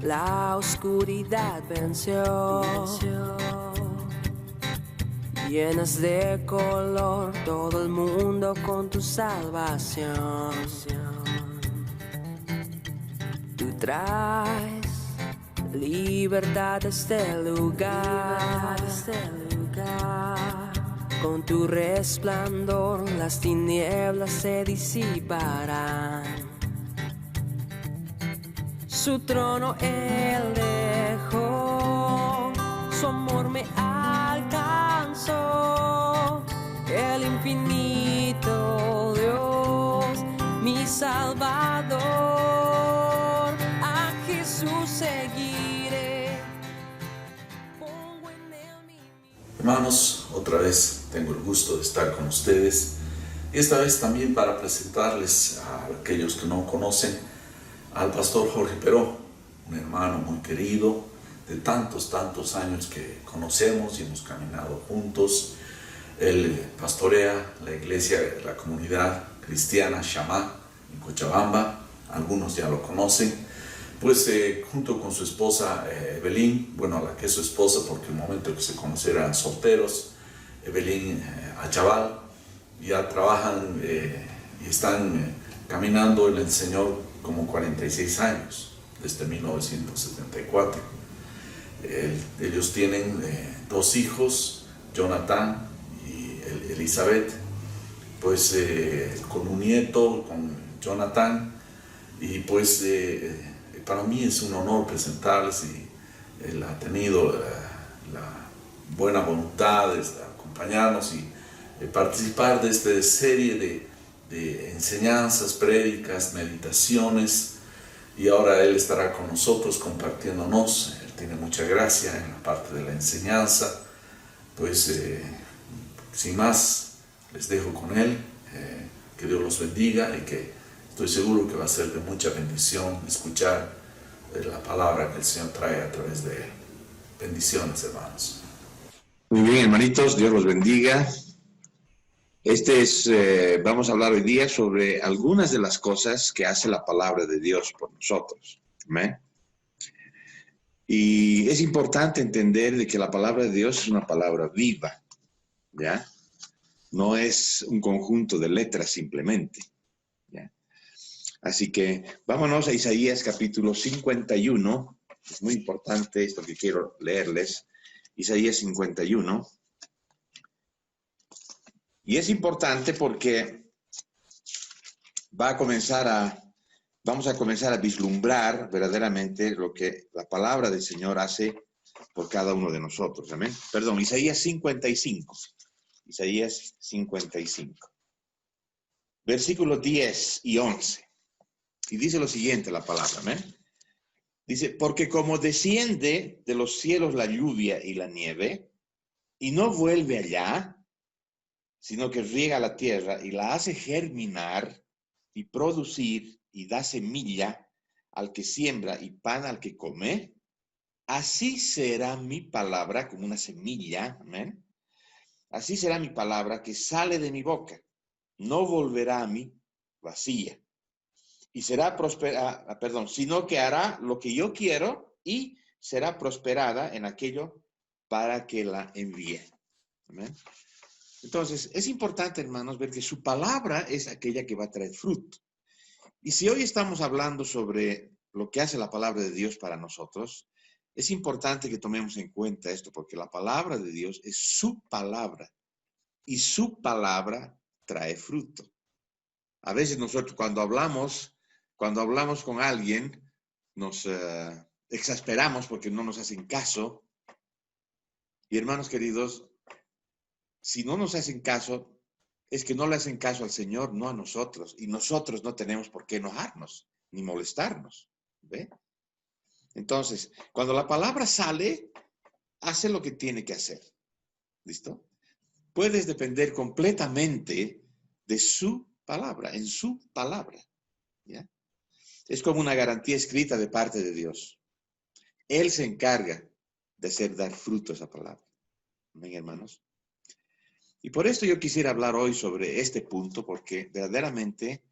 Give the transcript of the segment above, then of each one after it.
la oscuridad venció. Llenas de color todo el mundo con tu salvación. Tú traes libertad a este lugar. Con tu resplandor las tinieblas se disiparán. Su trono él dejó, su amor me alcanzó. El infinito Dios, mi Salvador, a Jesús seguiré. Pongo en él mi... Hermanos, otra vez tengo el gusto de estar con ustedes y esta vez también para presentarles a aquellos que no conocen al pastor Jorge Peró, un hermano muy querido de tantos años que conocemos y hemos caminado juntos. Él pastorea la iglesia, la comunidad cristiana Shammah en Cochabamba, algunos ya lo conocen. Pues junto con su esposa Evelyn, bueno, a la que es su esposa porque en el momento que se conocieron eran solteros, Evelyn Achaval, ya trabajan y están caminando en el Señor como 46 años, desde 1974. Ellos tienen 2 hijos, Jonathan y Elizabeth, pues con un nieto, con Jonathan, y pues para mí es un honor presentarles y él ha tenido la buena voluntad de acompañarnos y participar de esta serie de enseñanzas, prédicas, meditaciones, y ahora él estará con nosotros compartiéndonos. Él tiene mucha gracia en la parte de la enseñanza. Pues sin más les dejo con él, que Dios los bendiga y que estoy seguro que va a ser de mucha bendición escuchar la palabra que el Señor trae a través de él. Bendiciones, hermanos. Muy bien, hermanitos, Dios los bendiga. Vamos a hablar hoy día sobre algunas de las cosas que hace la palabra de Dios por nosotros. ¿Amén? Y es importante entender de que la palabra de Dios es una palabra viva, ¿ya? No es un conjunto de letras simplemente, ¿ya? Así que vámonos a Isaías capítulo 51. Es muy importante esto que quiero leerles. Isaías 51. Y es importante porque vamos a comenzar a vislumbrar verdaderamente lo que la palabra del Señor hace por cada uno de nosotros. Amén. Perdón, Isaías 55. Isaías 55. Versículos 10 y 11. Y dice lo siguiente la palabra. Amén. Dice, porque como desciende de los cielos la lluvia y la nieve, y no vuelve allá, sino que riega la tierra y la hace germinar y producir y da semilla al que siembra y pan al que come, así será mi palabra como una semilla, amén. Así será mi palabra que sale de mi boca, no volverá a mí vacía, y será sino que hará lo que yo quiero y será prosperada en aquello para que la envíe. Amén. Entonces, es importante, hermanos, ver que su palabra es aquella que va a traer fruto. Y si hoy estamos hablando sobre lo que hace la palabra de Dios para nosotros, es importante que tomemos en cuenta esto, porque la palabra de Dios es su palabra, y su palabra trae fruto. A veces nosotros cuando hablamos con alguien, nos exasperamos porque no nos hacen caso. Y hermanos queridos, si no nos hacen caso, es que no le hacen caso al Señor, no a nosotros. Y nosotros no tenemos por qué enojarnos, ni molestarnos. ¿Ve? Entonces, cuando la palabra sale, hace lo que tiene que hacer. ¿Listo? Puedes depender completamente de su palabra, en su palabra. ¿Ya? Es como una garantía escrita de parte de Dios. Él se encarga de hacer dar fruto a esa palabra. ¿Ven, hermanos? Y por esto yo quisiera hablar hoy sobre este punto, porque verdaderamente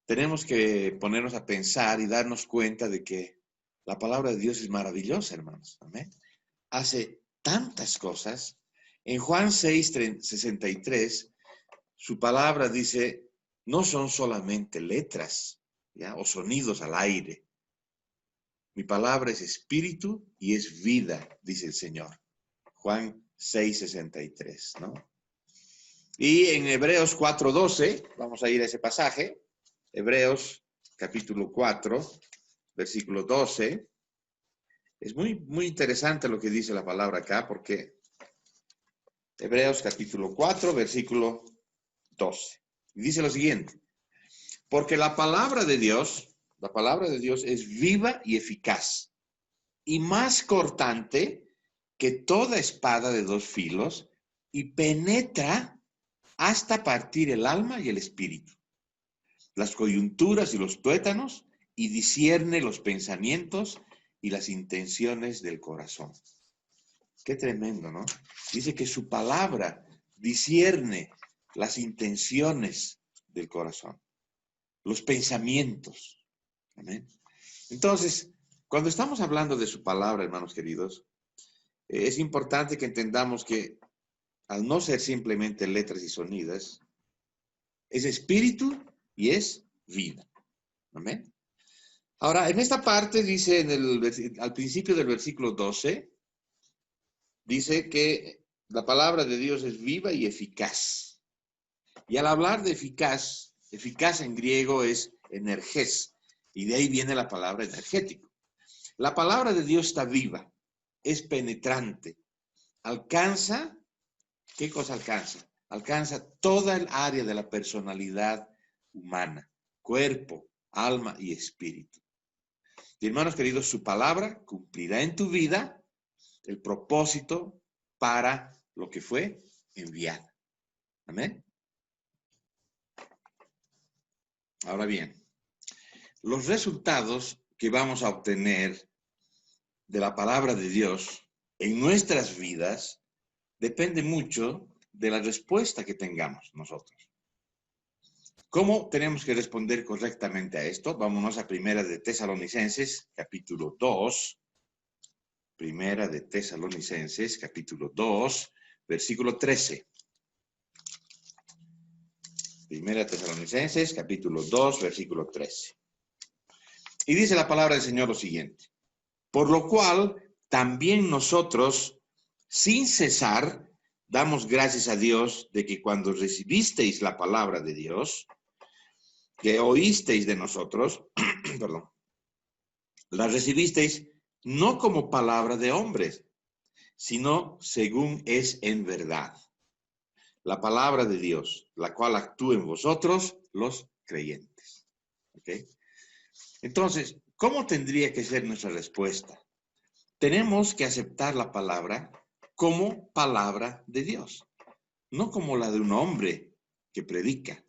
tenemos que ponernos a pensar y darnos cuenta de que La palabra de Dios es maravillosa, hermanos. Amén. Hace tantas cosas. En Juan 6:63, su palabra dice, no son solamente letras, ¿ya? O sonidos al aire. Mi palabra es espíritu y es vida, dice el Señor. Juan 6:63, ¿no? Y en Hebreos 4:12, vamos a ir a ese pasaje, Hebreos capítulo 4, versículo 12. Es muy interesante lo que dice la palabra acá, porque Hebreos capítulo 4, versículo 12. Y dice lo siguiente, porque la palabra de Dios es viva y eficaz, y más cortante que toda espada de dos filos, y penetra hasta partir el alma y el espíritu, las coyunturas y los tuétanos, y discierne los pensamientos y las intenciones del corazón. Qué tremendo, ¿no? Dice que su palabra discierne las intenciones del corazón, los pensamientos. Amén. Entonces, cuando estamos hablando de su palabra, hermanos queridos, es importante que entendamos que al no ser simplemente letras y sonidos, es espíritu y es vida. Amén. Ahora, en esta parte dice, al principio del versículo 12, dice que la palabra de Dios es viva y eficaz. Y al hablar de eficaz en griego es energés, y de ahí viene la palabra energético. La palabra de Dios está viva, es penetrante, alcanza, ¿qué cosa alcanza? Alcanza toda el área de la personalidad humana, cuerpo, alma y espíritu. Y hermanos queridos, su palabra cumplirá en tu vida el propósito para lo que fue enviada. Amén. Ahora bien, los resultados que vamos a obtener de la palabra de Dios en nuestras vidas depende mucho de la respuesta que tengamos nosotros. ¿Cómo tenemos que responder correctamente a esto? Vámonos a Primera de Tesalonicenses, capítulo 2. Primera de Tesalonicenses, capítulo 2, versículo 13. Primera de Tesalonicenses, capítulo 2, versículo 13. Y dice la palabra del Señor lo siguiente. Por lo cual, también nosotros, sin cesar, damos gracias a Dios de que cuando recibisteis la palabra de Dios, que oísteis de nosotros, perdón, la recibisteis no como palabra de hombres, sino según es en verdad. La palabra de Dios, la cual actúa en vosotros, los creyentes. ¿Ok? Entonces, ¿cómo tendría que ser nuestra respuesta? Tenemos que aceptar la palabra como palabra de Dios, no como la de un hombre que predica.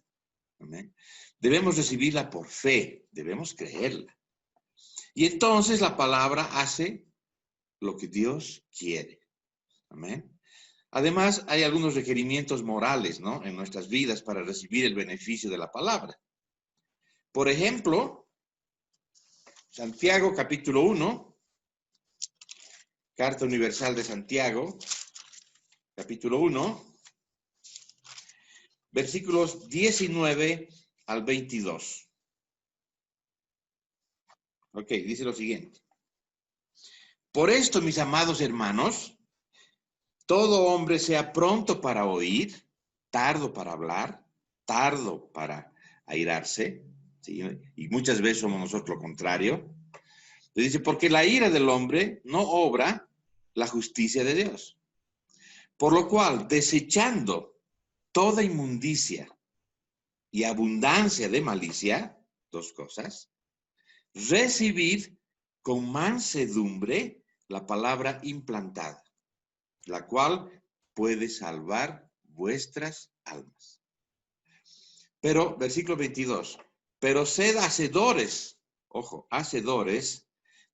¿Amén? Debemos recibirla por fe, debemos creerla. Y entonces la palabra hace lo que Dios quiere. Amén. Además, hay algunos requerimientos morales, ¿no?, en nuestras vidas para recibir el beneficio de la palabra. Por ejemplo, Santiago capítulo 1, Carta Universal de Santiago, capítulo 1, versículos 19 al 22. Ok, dice lo siguiente. Por esto, mis amados hermanos, todo hombre sea pronto para oír, tardo para hablar, tardo para airarse, ¿sí? Y muchas veces somos nosotros lo contrario. Le dice, porque la ira del hombre no obra la justicia de Dios. Por lo cual, desechando toda inmundicia y abundancia de malicia, dos cosas, recibid con mansedumbre la palabra implantada, la cual puede salvar vuestras almas. Pero, versículo 22, pero sed hacedores, ojo, hacedores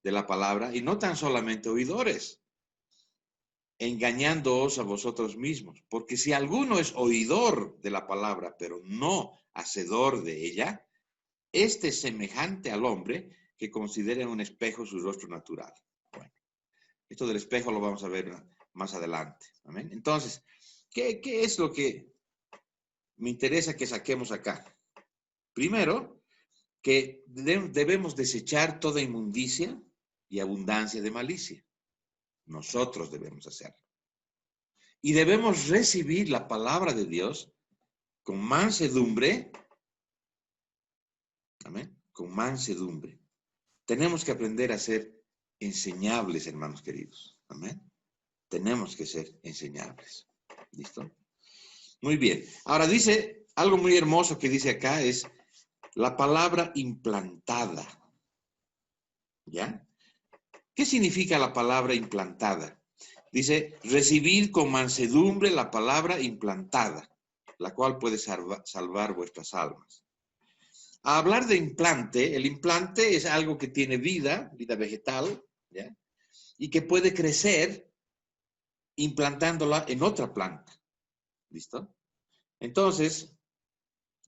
de la palabra y no tan solamente oidores, engañándoos a vosotros mismos, porque si alguno es oidor de la palabra, pero no hacedor de ella, este es semejante al hombre que considere en un espejo su rostro natural. Bueno, esto del espejo lo vamos a ver más adelante. Amén. Entonces, ¿qué es lo que me interesa que saquemos acá? Primero, que debemos desechar toda inmundicia y abundancia de malicia. Nosotros debemos hacerlo. Y debemos recibir la palabra de Dios con mansedumbre. Amén. Con mansedumbre. Tenemos que aprender a ser enseñables, hermanos queridos. Amén. Tenemos que ser enseñables. ¿Listo? Muy bien. Ahora dice, algo muy hermoso que dice acá es la palabra implantada. ¿Ya? ¿Qué significa la palabra implantada? Dice, recibir con mansedumbre la palabra implantada, la cual puede salvar vuestras almas. A hablar de implante, el implante es algo que tiene vida vegetal, ¿ya? Y que puede crecer implantándola en otra planta. ¿Listo? Entonces,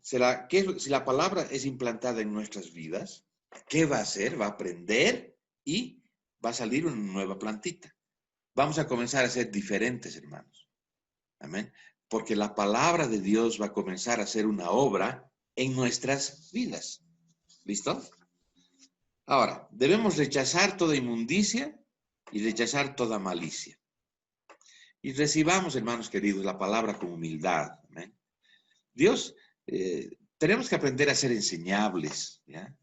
si la palabra es implantada en nuestras vidas, ¿qué va a hacer? Va a aprender y va a salir una nueva plantita. Vamos a comenzar a ser diferentes, hermanos. Amén. Porque la palabra de Dios va a comenzar a hacer una obra en nuestras vidas. ¿Listo? Ahora, debemos rechazar toda inmundicia y rechazar toda malicia. Y recibamos, hermanos queridos, la palabra con humildad. Amén. Dios, tenemos que aprender a ser enseñables. ¿Ya?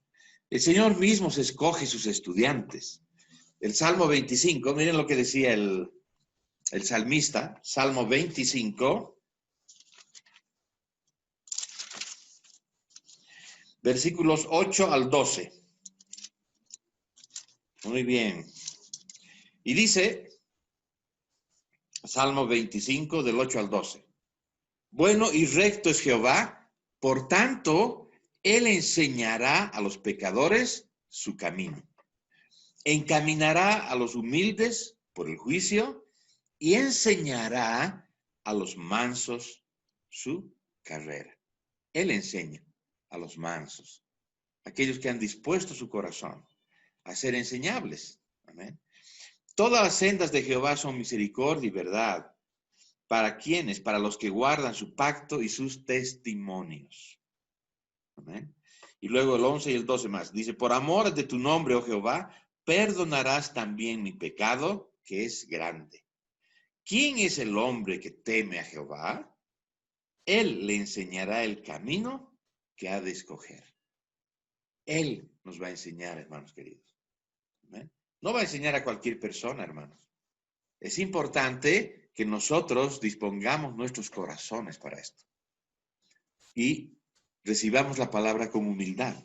El Señor mismo se escoge sus estudiantes. El Salmo 25, miren lo que decía el salmista, Salmo 25, versículos 8 al 12. Muy bien. Y dice, Salmo 25, del 8 al 12. Bueno y recto es Jehová, por tanto, Él enseñará a los pecadores su camino. Encaminará a los humildes por el juicio y enseñará a los mansos su carrera. Él enseña a los mansos, aquellos que han dispuesto su corazón a ser enseñables. Amén. Todas las sendas de Jehová son misericordia y verdad. ¿Para quiénes? Para los que guardan su pacto y sus testimonios. Amén. Y luego el 11 y el 12 más. Dice, por amor de tu nombre, oh Jehová, perdonarás también mi pecado, que es grande. ¿Quién es el hombre que teme a Jehová? Él le enseñará el camino que ha de escoger. Él nos va a enseñar, hermanos queridos. ¿Amén? No va a enseñar a cualquier persona, hermanos. Es importante que nosotros dispongamos nuestros corazones para esto. Y recibamos la palabra con humildad.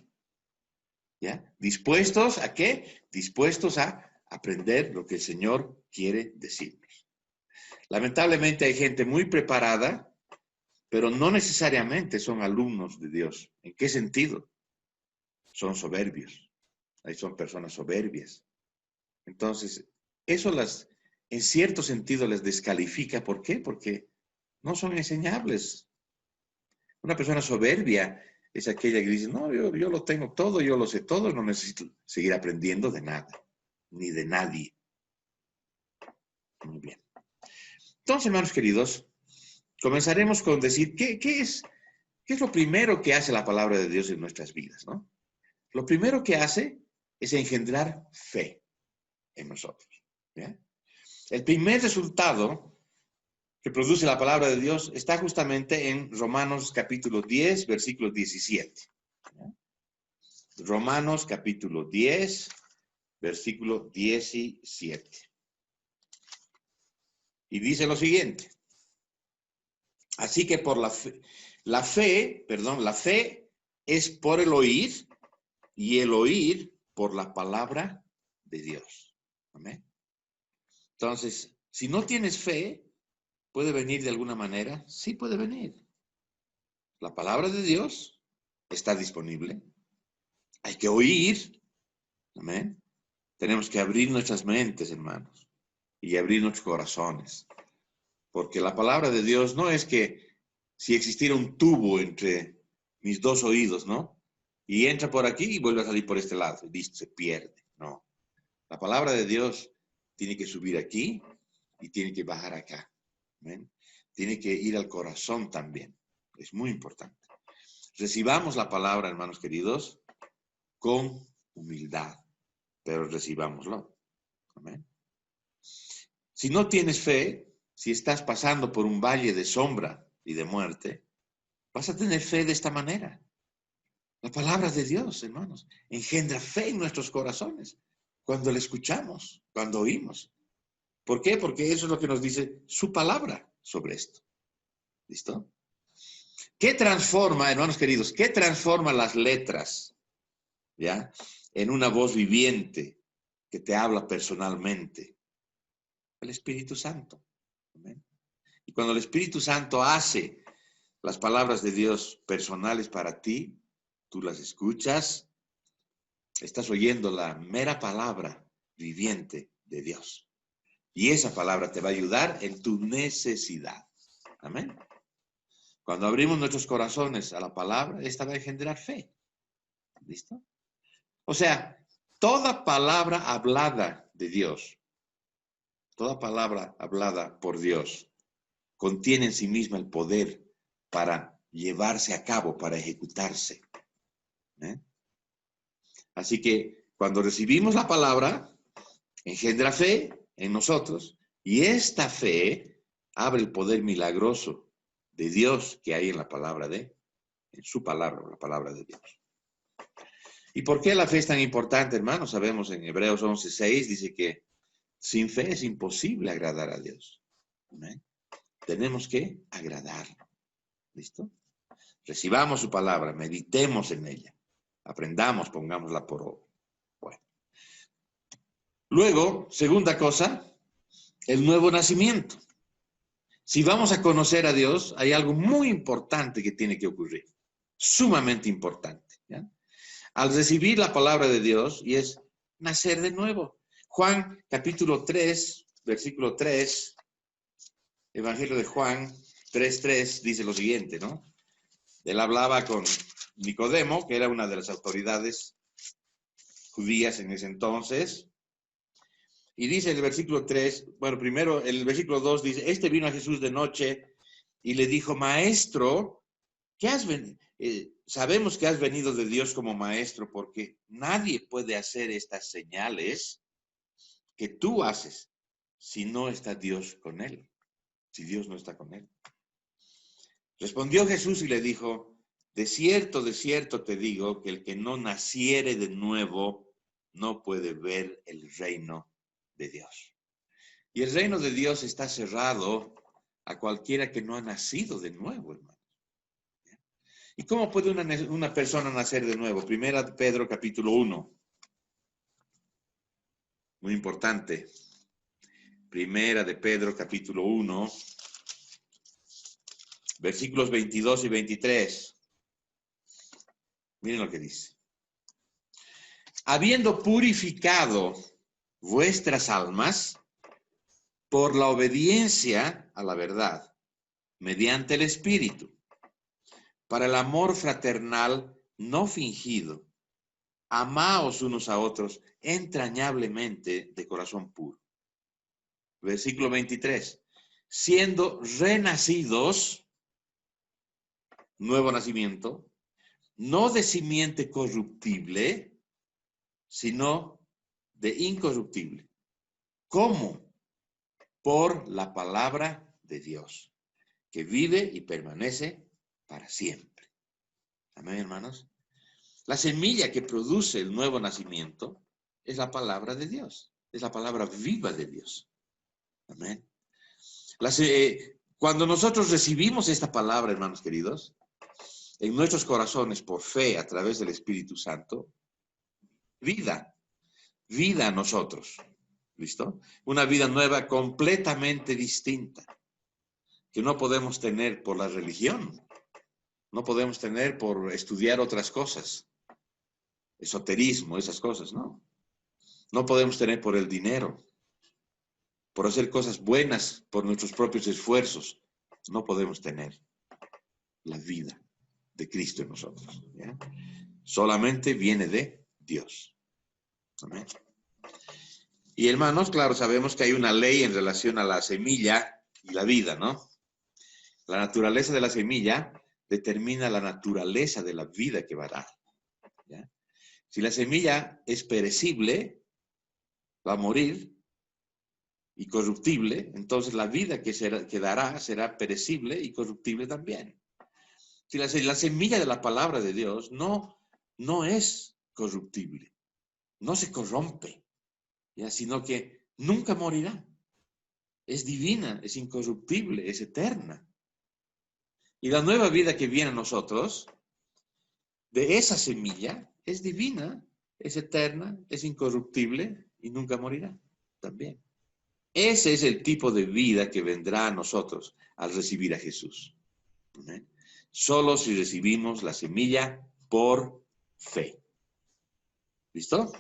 ¿Ya? ¿Dispuestos a qué? Dispuestos a aprender lo que el Señor quiere decirnos. Lamentablemente hay gente muy preparada, pero no necesariamente son alumnos de Dios. ¿En qué sentido? Son soberbios. Ahí son personas soberbias. Entonces, eso en cierto sentido les descalifica. ¿Por qué? Porque no son enseñables. Una persona soberbia es aquella que dice, no, yo lo tengo todo, yo lo sé todo, no necesito seguir aprendiendo de nada, ni de nadie. Muy bien. Entonces, hermanos queridos, comenzaremos con decir, ¿qué es lo primero que hace la palabra de Dios en nuestras vidas, ¿no? Lo primero que hace es engendrar fe en nosotros. ¿Ya? El primer resultado que produce la palabra de Dios está justamente en Romanos capítulo 10, versículo 17. ¿Ya? Romanos capítulo 10, versículo 17. Y dice lo siguiente. Así que por la fe es por el oír y el oír por la palabra de Dios. Amén. Entonces, si no tienes fe, ¿puede venir de alguna manera? Sí puede venir. La palabra de Dios está disponible. Hay que oír. Amén. Tenemos que abrir nuestras mentes, hermanos, y abrir nuestros corazones. Porque la palabra de Dios no es que si existiera un tubo entre mis dos oídos, ¿no? y entra por aquí y vuelve a salir por este lado. Y listo, se pierde. No. La palabra de Dios tiene que subir aquí y tiene que bajar acá. ¿Ven? Tiene que ir al corazón también. Es muy importante. Recibamos la palabra, hermanos queridos, con humildad, pero recibámoslo. Amén. Si no tienes fe, si estás pasando por un valle de sombra y de muerte, vas a tener fe de esta manera. La palabra de Dios, hermanos, engendra fe en nuestros corazones cuando la escuchamos, cuando oímos. ¿Por qué? Porque eso es lo que nos dice su palabra sobre esto. ¿Listo? ¿Qué transforma, hermanos queridos, qué transforma las letras, ya, en una voz viviente que te habla personalmente? El Espíritu Santo. ¿Amén? Y cuando el Espíritu Santo hace las palabras de Dios personales para ti, tú las escuchas, estás oyendo la mera palabra viviente de Dios. Y esa palabra te va a ayudar en tu necesidad. Amén. Cuando abrimos nuestros corazones a la palabra, esta va a generar fe. ¿Listo? O sea, toda palabra hablada de Dios, toda palabra hablada por Dios, contiene en sí misma el poder para llevarse a cabo, para ejecutarse. ¿Eh? Así que cuando recibimos la palabra, engendra fe en nosotros y esta fe abre el poder milagroso de Dios que hay en la palabra en su palabra, la palabra de Dios. ¿Y por qué la fe es tan importante, hermanos? Sabemos en Hebreos 11:6 dice que sin fe es imposible agradar a Dios. ¿Eh? Tenemos que agradarlo. ¿Listo? Recibamos su palabra, meditemos en ella, aprendamos, pongámosla por obra. Bueno. Luego, segunda cosa, el nuevo nacimiento. Si vamos a conocer a Dios, hay algo muy importante que tiene que ocurrir, sumamente importante. ¿Ya? Al recibir la palabra de Dios, y es nacer de nuevo. Juan capítulo 3, versículo 3, Evangelio de Juan 3:3 dice lo siguiente, ¿no? Él hablaba con Nicodemo, que era una de las autoridades judías en ese entonces, y dice el versículo 3, bueno, primero el versículo 2 dice, este vino a Jesús de noche y le dijo, maestro, ¿qué has venido? Sabemos que has venido de Dios como maestro, porque nadie puede hacer estas señales que tú haces si no está Dios con él, si Dios no está con él. Respondió Jesús y le dijo, de cierto te digo que el que no naciere de nuevo no puede ver el reino de Dios. Y el reino de Dios está cerrado a cualquiera que no ha nacido de nuevo, hermano. ¿Y cómo puede una persona nacer de nuevo? Primera de Pedro capítulo 1. Muy importante. Primera de Pedro capítulo 1. Versículos 22 y 23. Miren lo que dice. Habiendo purificado vuestras almas por la obediencia a la verdad, mediante el Espíritu, para el amor fraternal no fingido, amaos unos a otros entrañablemente de corazón puro. Versículo 23. Siendo renacidos, nuevo nacimiento, no de simiente corruptible, sino de incorruptible. ¿Cómo? Por la palabra de Dios, que vive y permanece para siempre. Amén, hermanos. La semilla que produce el nuevo nacimiento es la palabra de Dios, es la palabra viva de Dios. Amén. Cuando nosotros recibimos esta palabra, hermanos queridos, en nuestros corazones por fe a través del Espíritu Santo, vida a nosotros, ¿listo? Una vida nueva completamente distinta, que no podemos tener por la religión, no podemos tener por estudiar otras cosas, esoterismo, esas cosas, no. No podemos tener por el dinero, por hacer cosas buenas, por nuestros propios esfuerzos, no podemos tener la vida de Cristo en nosotros, ¿ya? Solamente viene de Dios. Amén. Y hermanos, claro, sabemos que hay una ley en relación a la semilla y la vida, ¿no? La naturaleza de la semilla determina la naturaleza de la vida que va a dar. ¿Ya? Si la semilla es perecible, va a morir y corruptible, entonces la vida que dará será perecible y corruptible también. Si la semilla de la palabra de Dios no es corruptible, no se corrompe, ¿ya? Sino que nunca morirá. Es divina, es incorruptible, es eterna. Y la nueva vida que viene a nosotros, de esa semilla, es divina, es eterna, es incorruptible y nunca morirá también. Ese es el tipo de vida que vendrá a nosotros al recibir a Jesús. ¿Amén? Solo si recibimos la semilla por fe. ¿Listo?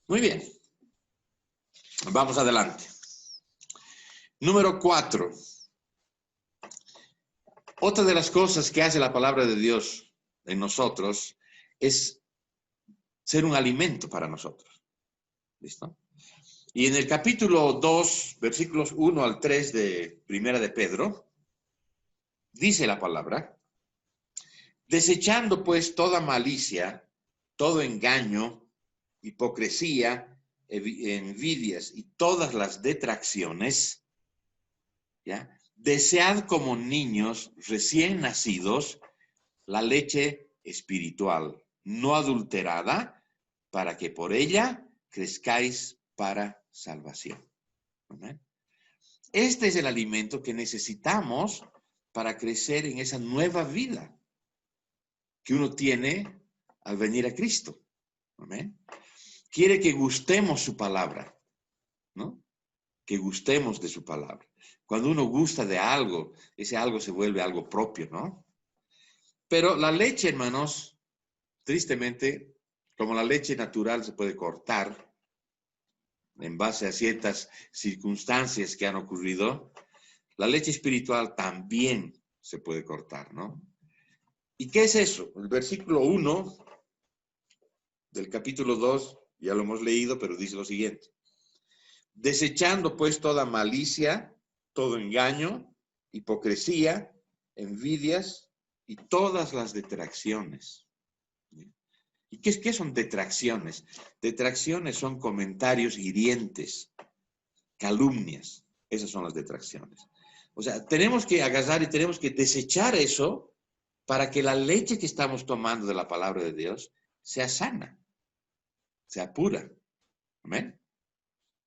Muy bien. Vamos adelante. Número 4. Otra de las cosas que hace la palabra de Dios en nosotros es ser un alimento para nosotros. ¿Listo? Y en el capítulo 2, versículos 1 al 3 de Primera de Pedro, dice la palabra: desechando pues toda malicia, todo engaño, hipocresía, envidias y todas las detracciones, ¿ya? Desead como niños recién nacidos la leche espiritual, no adulterada, para que por ella crezcáis para salvación. ¿Amén? Este es el alimento que necesitamos para crecer en esa nueva vida que uno tiene al venir a Cristo. ¿Amén? Quiere que gustemos su palabra, ¿no? Que gustemos de su palabra. Cuando uno gusta de algo, ese algo se vuelve algo propio, ¿no? Pero la leche, hermanos, tristemente, como la leche natural se puede cortar en base a ciertas circunstancias que han ocurrido, la leche espiritual también se puede cortar, ¿no? ¿Y qué es eso? El versículo 1 del capítulo 2, ya lo hemos leído, pero dice lo siguiente: desechando pues toda malicia, todo engaño, hipocresía, envidias y todas las detracciones. ¿Y qué son detracciones? Detracciones son comentarios hirientes, calumnias. Esas son las detracciones. O sea, tenemos que agarrar y tenemos que desechar eso para que la leche que estamos tomando de la palabra de Dios sea sana, sea pura. ¿Amén?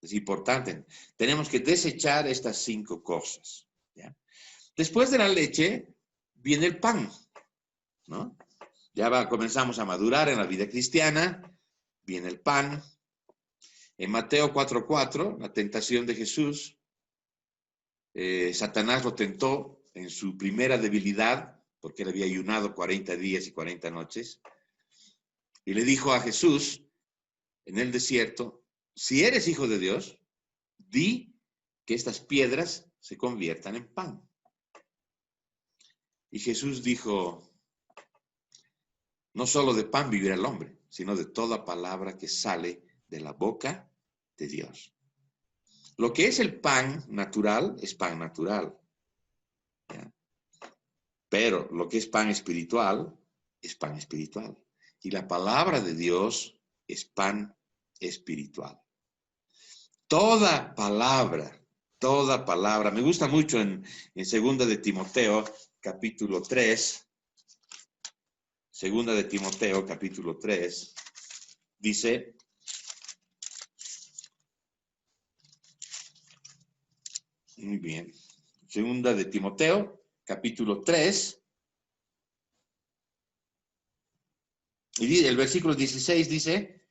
Es importante. Tenemos que desechar estas 5 cosas. ¿Ya? Después de la leche viene el pan, ¿no? Ya comenzamos a madurar en la vida cristiana, viene el pan. En Mateo 4:4, la tentación de Jesús, Satanás lo tentó en su primera debilidad, porque él había ayunado 40 días y 40 noches, y le dijo a Jesús en el desierto: si eres hijo de Dios, di que estas piedras se conviertan en pan. Y Jesús dijo: no solo de pan vivirá el hombre, sino de toda palabra que sale de la boca de Dios. Lo que es el pan natural es pan natural. ¿Ya? Pero lo que es pan espiritual es pan espiritual. Y la palabra de Dios es pan espiritual. Toda palabra. Me gusta mucho en 2 de Timoteo, capítulo 3. 2 de Timoteo, capítulo 3, dice: muy bien, 2 de Timoteo, capítulo 3, y el versículo 16 dice: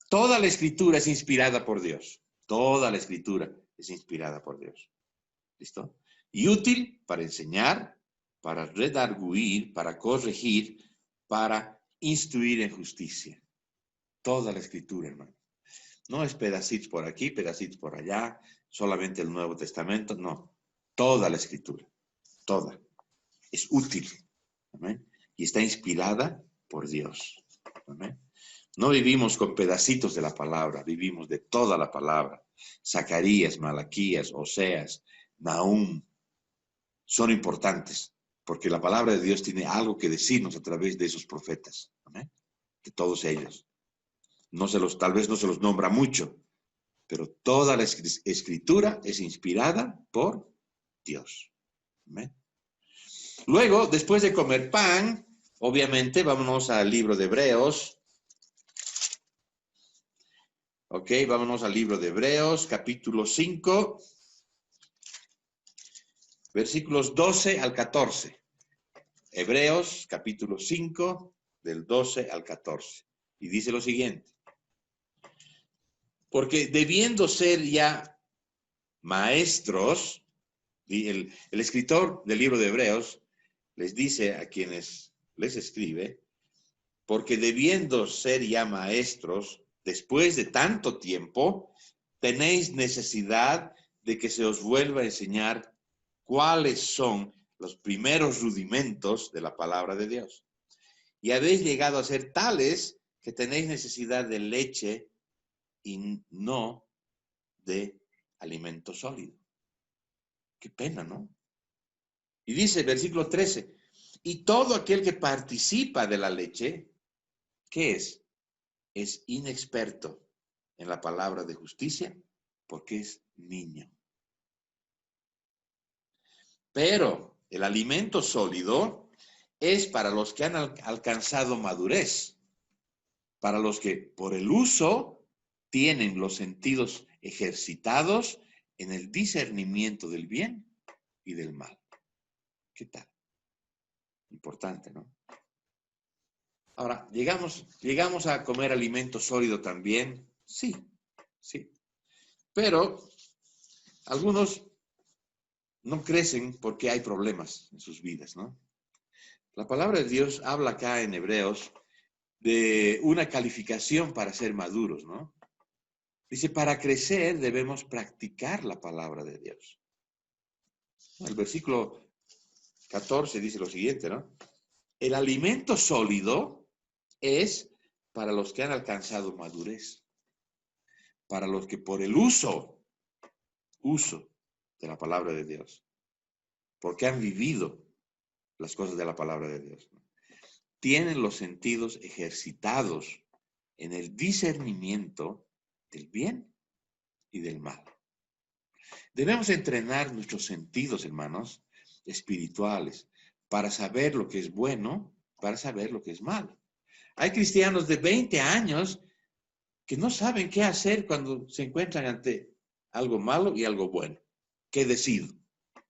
toda la escritura es inspirada por Dios. Toda la escritura es inspirada por Dios. ¿Listo? Y útil para enseñar, para redarguir, para corregir, para instruir en justicia. Toda la escritura, hermano. No es pedacitos por aquí, pedacitos por allá, solamente el Nuevo Testamento, no. Toda la escritura, toda. Es útil. ¿Amén? Y está inspirada por Dios. Amén. No vivimos con pedacitos de la palabra, vivimos de toda la palabra. Zacarías, Malaquías, Oseas, Nahum, son importantes, porque la palabra de Dios tiene algo que decirnos a través de esos profetas, amén, de todos ellos. Tal vez no se los nombra mucho, pero toda la escritura es inspirada por Dios. Amén. Luego, después de comer pan, obviamente, vámonos al libro de Hebreos. Ok, vámonos al libro de Hebreos, capítulo 5, versículos 12 al 14. Hebreos, capítulo 5, del 12 al 14. Y dice lo siguiente. Porque debiendo ser ya maestros, el escritor del libro de Hebreos les dice a quienes les escribe, porque debiendo ser ya maestros, después de tanto tiempo, tenéis necesidad de que se os vuelva a enseñar cuáles son los primeros rudimentos de la palabra de Dios. Y habéis llegado a ser tales que tenéis necesidad de leche y no de alimento sólido. Qué pena, ¿no? Y dice, versículo 13, y todo aquel que participa de la leche, ¿qué es? Es inexperto en la palabra de justicia porque es niño. Pero el alimento sólido es para los que han alcanzado madurez, para los que por el uso tienen los sentidos ejercitados en el discernimiento del bien y del mal. ¿Qué tal? Importante, ¿no? Ahora, ¿llegamos a comer alimento sólido también? Sí, sí. Pero algunos no crecen porque hay problemas en sus vidas, ¿no? La palabra de Dios habla acá en Hebreos de una calificación para ser maduros, ¿no? Dice, para crecer debemos practicar la palabra de Dios. El versículo 14 dice lo siguiente, ¿no? El alimento sólido es para los que han alcanzado madurez, para los que por el uso de la palabra de Dios, porque han vivido las cosas de la palabra de Dios, ¿no? Tienen los sentidos ejercitados en el discernimiento del bien y del mal. Debemos entrenar nuestros sentidos, hermanos, espirituales, para saber lo que es bueno, para saber lo que es malo. Hay cristianos de 20 años que no saben qué hacer cuando se encuentran ante algo malo y algo bueno. ¿Qué decido?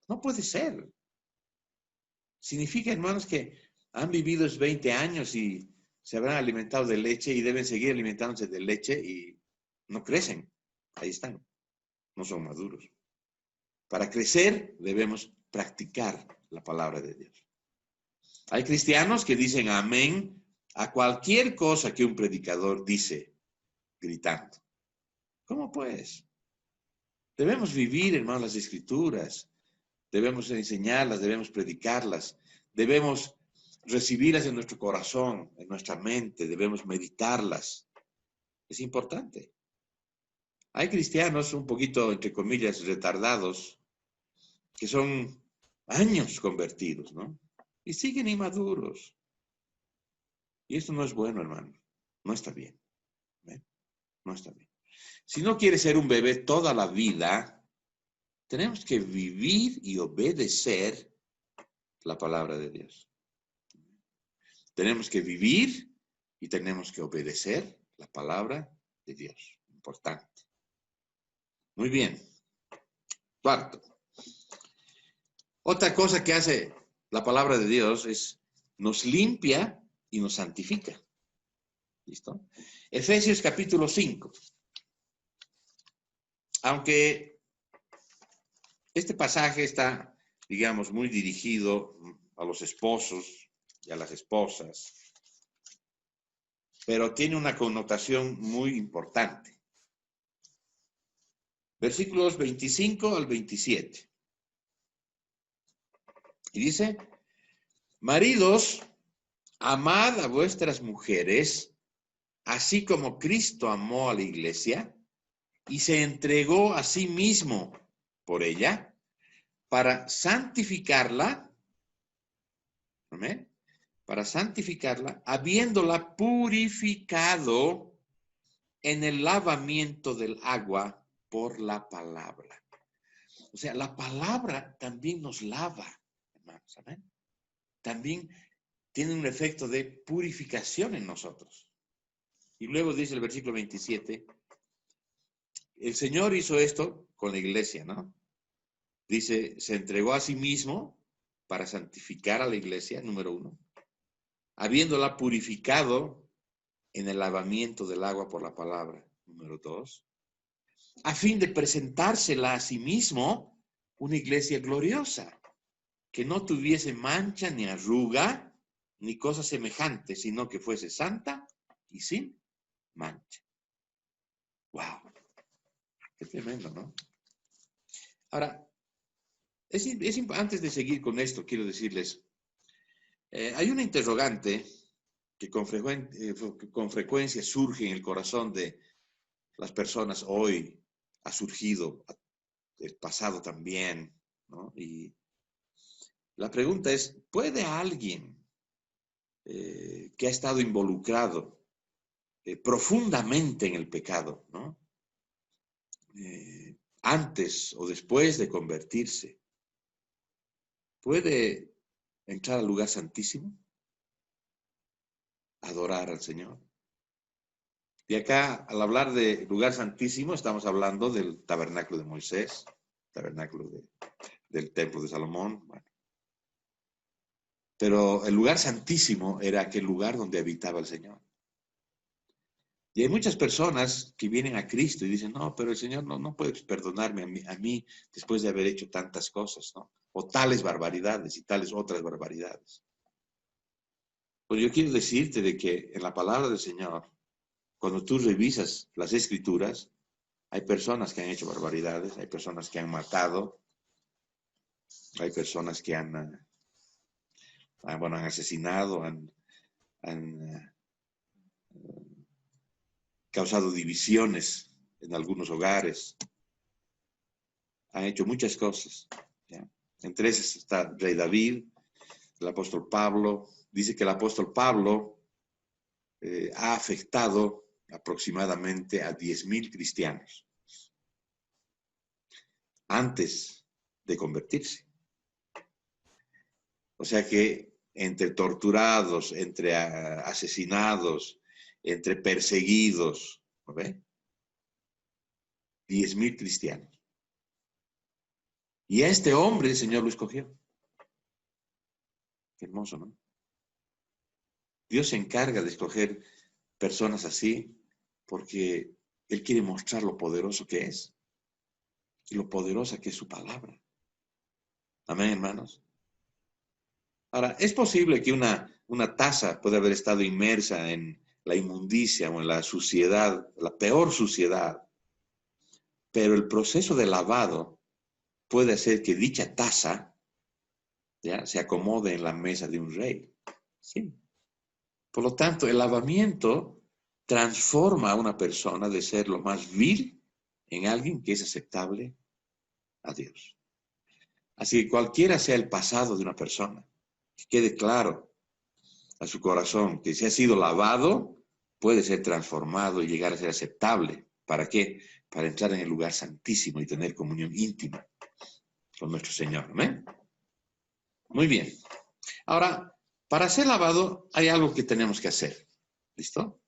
No puede ser. Significa, hermanos, que han vivido 20 años y se habrán alimentado de leche y deben seguir alimentándose de leche y no crecen. Ahí están. No son maduros. Para crecer debemos practicar la palabra de Dios. Hay cristianos que dicen amén a cualquier cosa que un predicador dice gritando. ¿Cómo pues? Debemos vivir, hermanos, las escrituras. Debemos enseñarlas, debemos predicarlas. Debemos recibirlas en nuestro corazón, en nuestra mente. Debemos meditarlas. Es importante. Hay cristianos un poquito, entre comillas, retardados, que son años convertidos, ¿no? Y siguen inmaduros. Y esto no es bueno, hermano. No está bien. ¿Ven? No está bien. Si no quieres ser un bebé toda la vida, tenemos que vivir y obedecer la palabra de Dios. Tenemos que vivir y tenemos que obedecer la palabra de Dios. Importante. Muy bien. Cuarto. Otra cosa que hace la palabra de Dios es nos limpia y nos santifica. ¿Listo? Efesios capítulo 5. Aunque este pasaje está, digamos, muy dirigido a los esposos y a las esposas, pero tiene una connotación muy importante. Versículos 25 al 27. Y dice, maridos, amad a vuestras mujeres así como Cristo amó a la iglesia y se entregó a sí mismo por ella para santificarla, amén, para santificarla, habiéndola purificado en el lavamiento del agua por la palabra. O sea, la palabra también nos lava, hermanos, amén. También tiene un efecto de purificación en nosotros. Y luego dice el versículo 27, el Señor hizo esto con la iglesia, ¿no? Dice, se entregó a sí mismo para santificar a la iglesia, número 1, habiéndola purificado en el lavamiento del agua por la palabra, número 2, a fin de presentársela a sí mismo una iglesia gloriosa, que no tuviese mancha ni arruga, ni cosa semejante, sino que fuese santa y sin mancha. ¡Wow! Qué tremendo, ¿no? Ahora, antes de seguir con esto, quiero decirles, hay una interrogante que con frecuencia surge en el corazón de las personas hoy, ha surgido el pasado también, ¿no? Y la pregunta es, ¿puede alguien que ha estado involucrado profundamente en el pecado, ¿no? Antes o después de convertirse, puede entrar al lugar santísimo, adorar al Señor? Y acá, al hablar de lugar santísimo, estamos hablando del tabernáculo de Moisés, tabernáculo del templo de Salomón. Bueno. Pero el lugar santísimo era aquel lugar donde habitaba el Señor. Y hay muchas personas que vienen a Cristo y dicen, no, pero el Señor no puede perdonarme a mí después de haber hecho tantas cosas, ¿no? O tales barbaridades y tales otras barbaridades. Pues yo quiero decirte de que en la palabra del Señor, cuando tú revisas las Escrituras, hay personas que han hecho barbaridades, hay personas que han matado, hay personas que han asesinado, han causado divisiones en algunos hogares, han hecho muchas cosas, ¿ya? Entre esas está el rey David, el apóstol Pablo. Dice que el apóstol Pablo ha afectado aproximadamente a 10,000 cristianos antes de convertirse. O sea que entre torturados, entre asesinados, entre perseguidos, ¿no ve? 10,000 cristianos. Y a este hombre el Señor lo escogió. Qué hermoso, ¿no? Dios se encarga de escoger personas así porque Él quiere mostrar lo poderoso que es y lo poderosa que es su palabra. Amén, hermanos. Ahora, es posible que una taza pueda haber estado inmersa en la inmundicia o en la suciedad, la peor suciedad, pero el proceso de lavado puede hacer que dicha taza, ¿ya?, se acomode en la mesa de un rey. Sí. Por lo tanto, el lavamiento transforma a una persona de ser lo más vil en alguien que es aceptable a Dios. Así que cualquiera sea el pasado de una persona, que quede claro a su corazón que si ha sido lavado, puede ser transformado y llegar a ser aceptable. ¿Para qué? Para entrar en el lugar santísimo y tener comunión íntima con nuestro Señor. ¿Amén? Muy bien. Ahora, para ser lavado hay algo que tenemos que hacer. ¿Listo?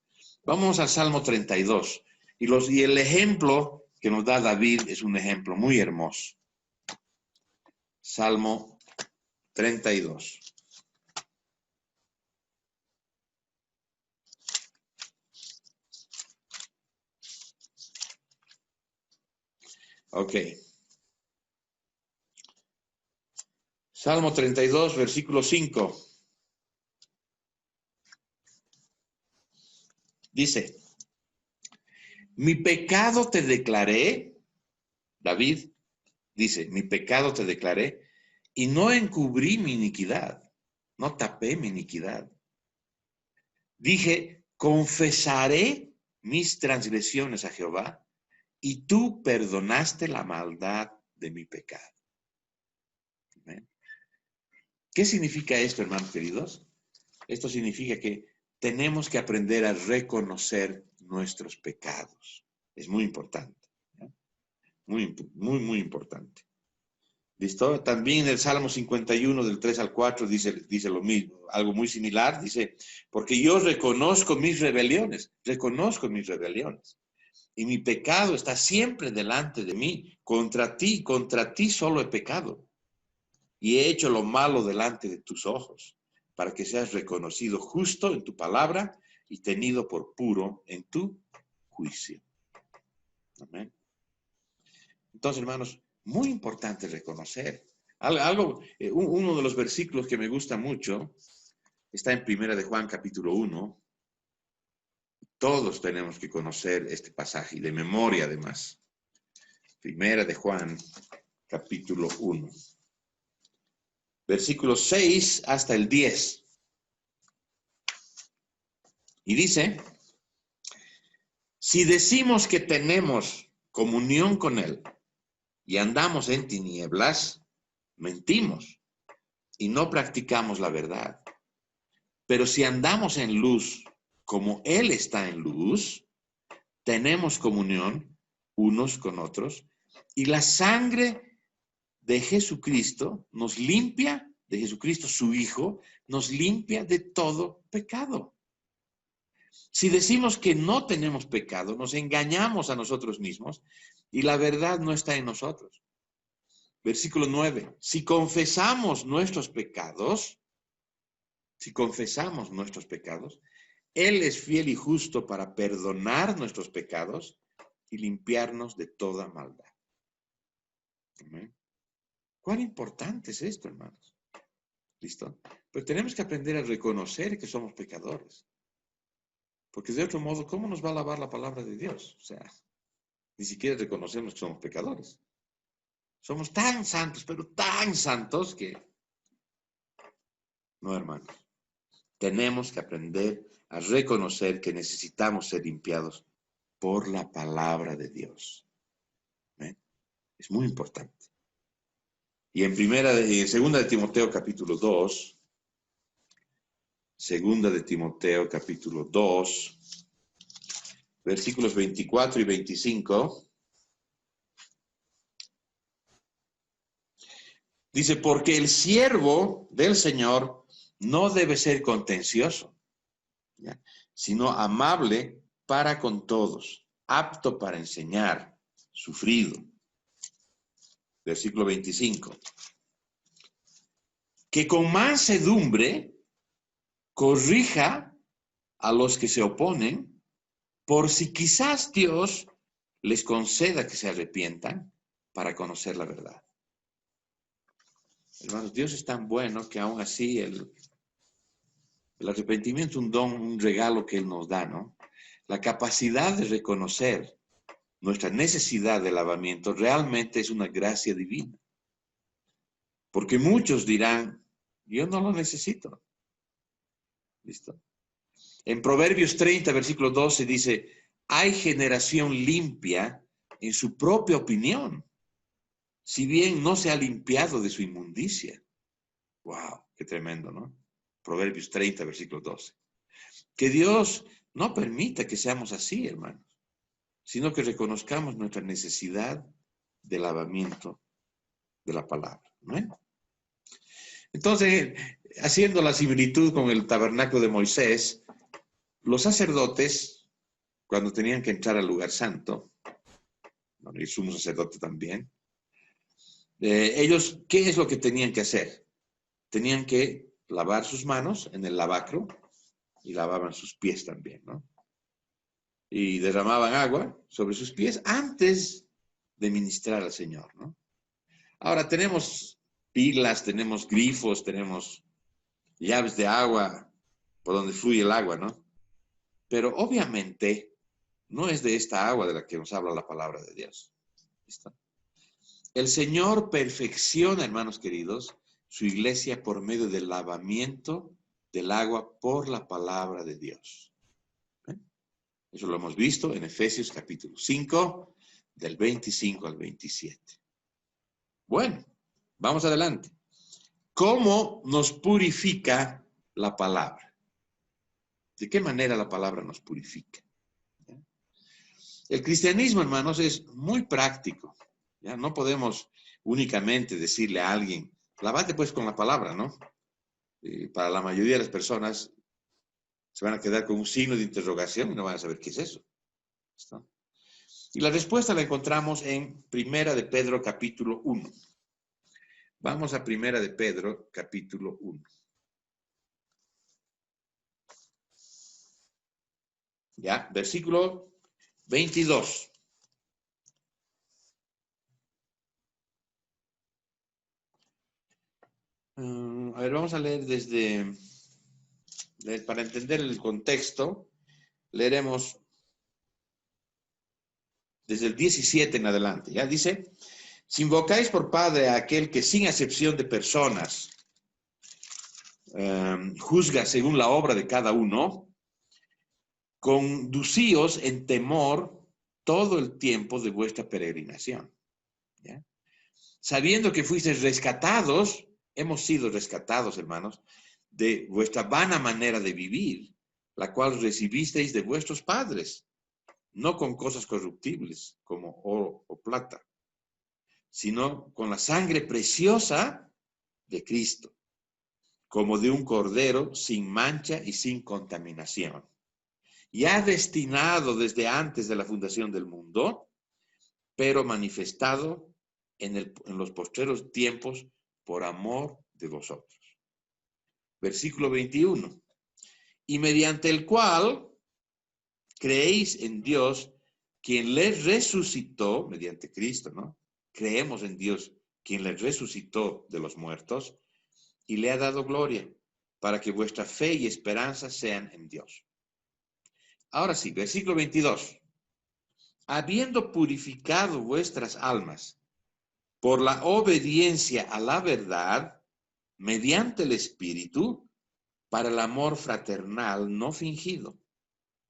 Vamos al Salmo 32. Y el ejemplo que nos da David es un ejemplo muy hermoso. Salmo 32. Ok. Salmo 32, versículo 5. Dice, mi pecado te declaré, David dice, mi pecado te declaré, y no encubrí mi iniquidad, no tapé mi iniquidad. Dije, confesaré mis transgresiones a Jehová, y tú perdonaste la maldad de mi pecado. ¿Amén? ¿Qué significa esto, hermanos queridos? Esto significa que tenemos que aprender a reconocer nuestros pecados. Es muy importante. ¿Eh? Muy importante. ¿Listo? También en el Salmo 51, del 3 al 4, dice lo mismo, algo muy similar. Dice, porque yo reconozco mis rebeliones, y mi pecado está siempre delante de mí. Contra ti solo he pecado, y he hecho lo malo delante de tus ojos, para que seas reconocido justo en tu palabra y tenido por puro en tu juicio. Amén. Entonces, hermanos, muy importante reconocer. Uno de los versículos que me gusta mucho está en 1 de Juan capítulo 1. Todos tenemos que conocer este pasaje, de memoria además. 1 de Juan capítulo 1. Versículos 6 hasta el 10. Y dice, si decimos que tenemos comunión con Él y andamos en tinieblas, mentimos y no practicamos la verdad. Pero si andamos en luz, como Él está en luz, tenemos comunión unos con otros, y la sangre de Jesucristo nos limpia, de Jesucristo su Hijo, nos limpia de todo pecado. Si decimos que no tenemos pecado, nos engañamos a nosotros mismos y la verdad no está en nosotros. Versículo 9. Si confesamos nuestros pecados, Él es fiel y justo para perdonar nuestros pecados y limpiarnos de toda maldad. ¿Amén? ¿Cuán importante es esto, hermanos? ¿Listo? Pero tenemos que aprender a reconocer que somos pecadores. Porque de otro modo, ¿cómo nos va a lavar la palabra de Dios? O sea, ni siquiera reconocemos que somos pecadores. Somos tan santos, pero tan santos que... No, hermanos. Tenemos que aprender a reconocer que necesitamos ser limpiados por la palabra de Dios. ¿Ven? Es muy importante. Y en 2 de Timoteo capítulo 2, 2 de Timoteo capítulo 2, versículos 24 y 25, dice, porque el siervo del Señor no debe ser contencioso, ¿ya?, sino amable para con todos, apto para enseñar, sufrido. Versículo 25. Que con mansedumbre corrija a los que se oponen, por si quizás Dios les conceda que se arrepientan para conocer la verdad. Hermanos, Dios es tan bueno que aún así el arrepentimiento es un don, un regalo que Él nos da, ¿no? La capacidad de reconocer nuestra necesidad de lavamiento realmente es una gracia divina. Porque muchos dirán, yo no lo necesito. ¿Listo? En Proverbios 30, versículo 12 dice, hay generación limpia en su propia opinión, si bien no se ha limpiado de su inmundicia. ¡Wow! ¡Qué tremendo!, ¿no? Proverbios 30, versículo 12. Que Dios no permita que seamos así, hermanos, sino que reconozcamos nuestra necesidad de lavamiento de la palabra, ¿no? Entonces, haciendo la similitud con el tabernáculo de Moisés, los sacerdotes, cuando tenían que entrar al lugar santo, bueno, y el sumo sacerdote también, ellos, ¿qué es lo que tenían que hacer? Tenían que lavar sus manos en el lavacro y lavaban sus pies también, ¿no? Y derramaban agua sobre sus pies antes de ministrar al Señor, ¿no? Ahora tenemos pilas, tenemos grifos, tenemos llaves de agua por donde fluye el agua, ¿no? Pero obviamente no es de esta agua de la que nos habla la palabra de Dios. ¿Listo? El Señor perfecciona, hermanos queridos, su iglesia por medio del lavamiento del agua por la palabra de Dios. Eso lo hemos visto en Efesios capítulo 5, del 25 al 27. Bueno, vamos adelante. ¿Cómo nos purifica la palabra? ¿De qué manera la palabra nos purifica? El cristianismo, hermanos, es muy práctico. ¿Ya? No podemos únicamente decirle a alguien, lávate pues con la palabra, ¿no? Para la mayoría de las personas se van a quedar con un signo de interrogación y no van a saber qué es eso. ¿Está? Y la respuesta la encontramos en Primera de Pedro capítulo 1. Vamos a Primera de Pedro capítulo 1. Ya, versículo 22. A ver, vamos a leer para entender el contexto, leeremos desde el 17 en adelante. Ya dice, si invocáis por Padre a aquel que sin acepción de personas juzga según la obra de cada uno, conducíos en temor todo el tiempo de vuestra peregrinación. ¿Ya? Sabiendo que fuisteis rescatados, hemos sido rescatados, hermanos, de vuestra vana manera de vivir, la cual recibisteis de vuestros padres, no con cosas corruptibles como oro o plata, sino con la sangre preciosa de Cristo, como de un cordero sin mancha y sin contaminación, ya destinado desde antes de la fundación del mundo, pero manifestado en los postreros tiempos por amor de vosotros. Versículo 21. Y mediante el cual creéis en Dios, quien les resucitó, mediante Cristo, ¿no? Creemos en Dios, quien les resucitó de los muertos, y le ha dado gloria, para que vuestra fe y esperanza sean en Dios. Ahora sí, versículo 22. Habiendo purificado vuestras almas por la obediencia a la verdad, mediante el Espíritu, para el amor fraternal no fingido.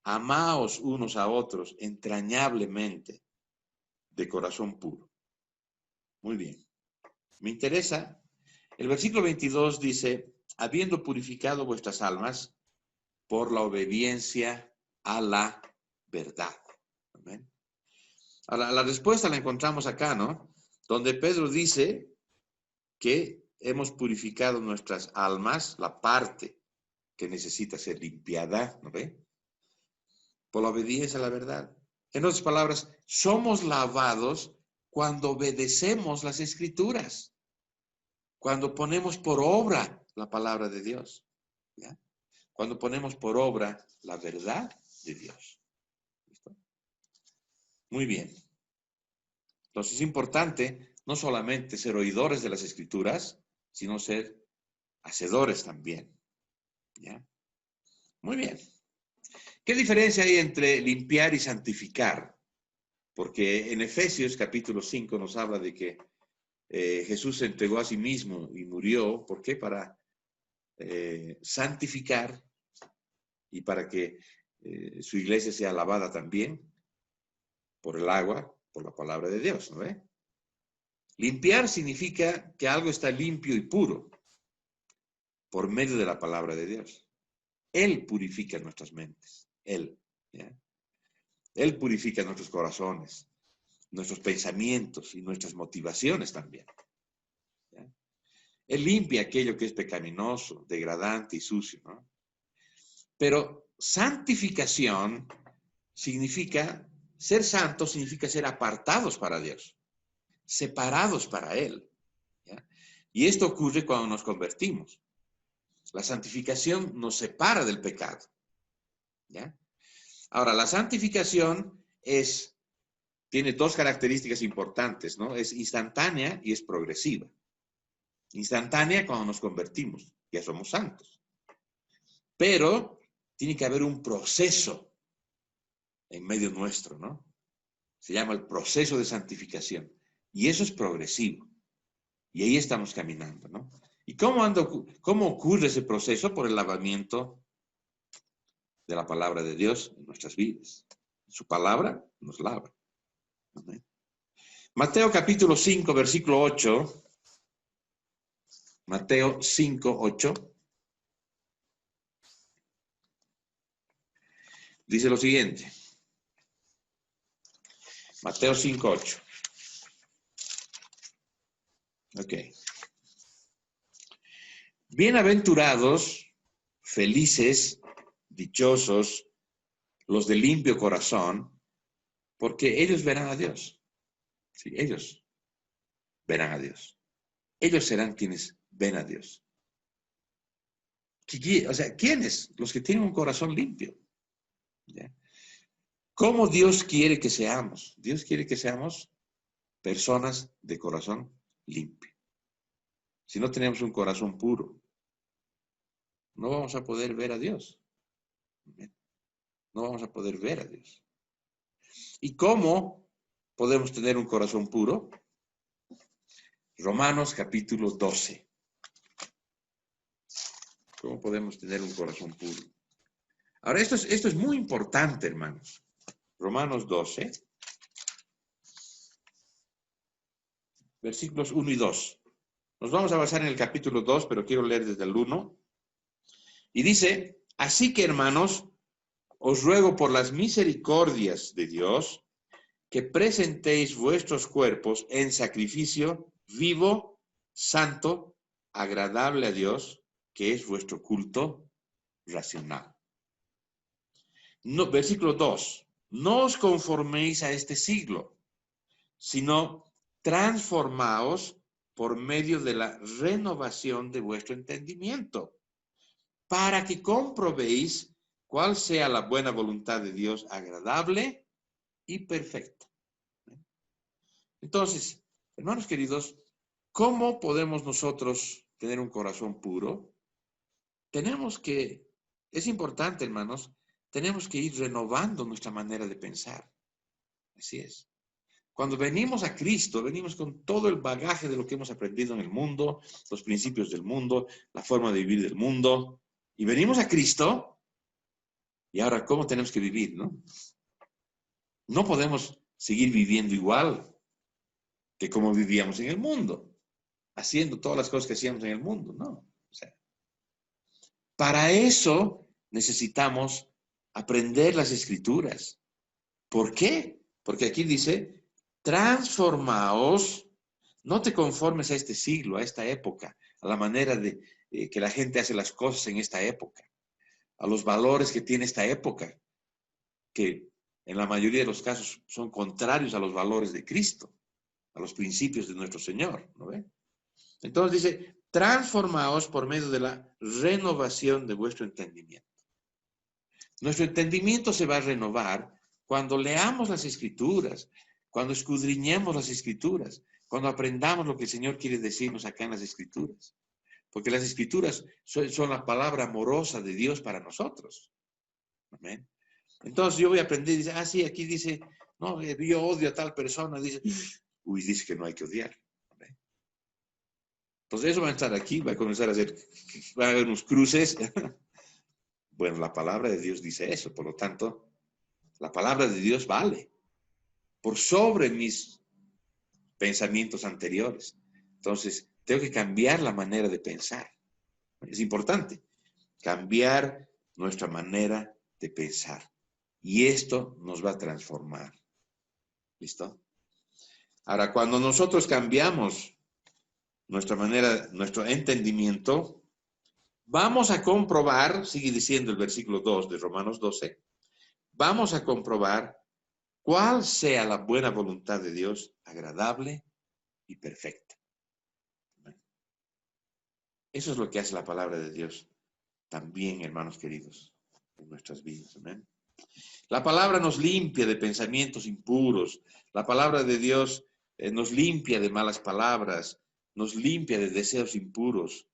Amaos unos a otros entrañablemente, de corazón puro. Muy bien. Me interesa, el versículo 22 dice, habiendo purificado vuestras almas por la obediencia a la verdad. ¿Amén? Ahora, la respuesta la encontramos acá, ¿no? Donde Pedro dice que hemos purificado nuestras almas, la parte que necesita ser limpiada, ¿no ve? Por la obediencia a la verdad. En otras palabras, somos lavados cuando obedecemos las Escrituras, cuando ponemos por obra la palabra de Dios, ¿ya? Cuando ponemos por obra la verdad de Dios. ¿Listo? Muy bien. Entonces es importante no solamente ser oidores de las Escrituras, sino ser hacedores también. ¿Ya? Muy bien. ¿Qué diferencia hay entre limpiar y santificar? Porque en Efesios capítulo 5 nos habla de que Jesús se entregó a sí mismo y murió. ¿Por qué? Para santificar y para que su iglesia sea lavada también por el agua, por la palabra de Dios, ¿no ve? Limpiar significa que algo está limpio y puro por medio de la palabra de Dios. Él purifica nuestras mentes. Él. ¿Ya? Él purifica nuestros corazones, nuestros pensamientos y nuestras motivaciones también. ¿Ya? Él limpia aquello que es pecaminoso, degradante y sucio, ¿no? Pero santificación significa, ser santos significa ser apartados para Dios, separados para Él. ¿Ya? Y esto ocurre cuando nos convertimos. La santificación nos separa del pecado. ¿Ya? Ahora, la santificación tiene dos características importantes, ¿no? Es instantánea y es progresiva. Instantánea cuando nos convertimos, ya somos santos. Pero tiene que haber un proceso en medio nuestro, ¿no? Se llama el proceso de santificación. Y eso es progresivo. Y ahí estamos caminando, ¿no? ¿Y cómo ocurre ese proceso? Por el lavamiento de la palabra de Dios en nuestras vidas. Su palabra nos lava. Amén. Mateo capítulo 5, versículo 8. Mateo 5, 8. Dice lo siguiente. Mateo 5, 8. Ok. Bienaventurados, felices, dichosos, los de limpio corazón, porque ellos verán a Dios. Sí, ellos verán a Dios. Ellos serán quienes ven a Dios. O sea, ¿quiénes? Los que tienen un corazón limpio. ¿Ya? ¿Cómo Dios quiere que seamos? Dios quiere que seamos personas de corazón limpio. Si no tenemos un corazón puro, no vamos a poder ver a Dios. No vamos a poder ver a Dios. ¿Y cómo podemos tener un corazón puro? Romanos capítulo 12. ¿Cómo podemos tener un corazón puro? Ahora, esto es muy importante, hermanos. Romanos 12, versículos 1 y 2. Nos vamos a basar en el capítulo 2, pero quiero leer desde el 1. Y dice, así que, hermanos, os ruego por las misericordias de Dios, que presentéis vuestros cuerpos en sacrificio vivo, santo, agradable a Dios, que es vuestro culto racional. No, versículo 2. No os conforméis a este siglo, sino transformaos por medio de la renovación de vuestro entendimiento, para que comprobéis cuál sea la buena voluntad de Dios, agradable y perfecta. Entonces, hermanos queridos, ¿cómo podemos nosotros tener un corazón puro? Es importante, hermanos, tenemos que ir renovando nuestra manera de pensar. Así es. Cuando venimos a Cristo, venimos con todo el bagaje de lo que hemos aprendido en el mundo, los principios del mundo, la forma de vivir del mundo, y venimos a Cristo, y ahora, ¿cómo tenemos que vivir, no? No podemos seguir viviendo igual que como vivíamos en el mundo, haciendo todas las cosas que hacíamos en el mundo, ¿no? O sea, para eso necesitamos aprender las Escrituras. ¿Por qué? Porque aquí dice, transformaos, no te conformes a este siglo, a esta época, a la manera de que la gente hace las cosas en esta época, a los valores que tiene esta época, que en la mayoría de los casos son contrarios a los valores de Cristo, a los principios de nuestro Señor, ¿no ve? Entonces dice, transformaos por medio de la renovación de vuestro entendimiento. Nuestro entendimiento se va a renovar cuando leamos las Escrituras, cuando escudriñemos las Escrituras, cuando aprendamos lo que el Señor quiere decirnos acá en las Escrituras. Porque las Escrituras son la palabra amorosa de Dios para nosotros. Amén. Entonces yo voy a aprender y dice, sí, aquí dice, no, yo odio a tal persona, dice, dice que no hay que odiar. Amén. Entonces eso va a estar aquí, va a comenzar a va a haber unos cruces. Bueno, la palabra de Dios dice eso, por lo tanto, la palabra de Dios vale por sobre mis pensamientos anteriores. Entonces, tengo que cambiar la manera de pensar. Es importante cambiar nuestra manera de pensar. Y esto nos va a transformar. ¿Listo? Ahora, cuando nosotros cambiamos nuestra manera, nuestro entendimiento, vamos a comprobar, sigue diciendo el versículo 2 de Romanos 12, vamos a comprobar cuál sea la buena voluntad de Dios, agradable y perfecta. Eso es lo que hace la palabra de Dios también, hermanos queridos, en nuestras vidas. Amén. La palabra nos limpia de pensamientos impuros. La palabra de Dios nos limpia de malas palabras, nos limpia de deseos impuros,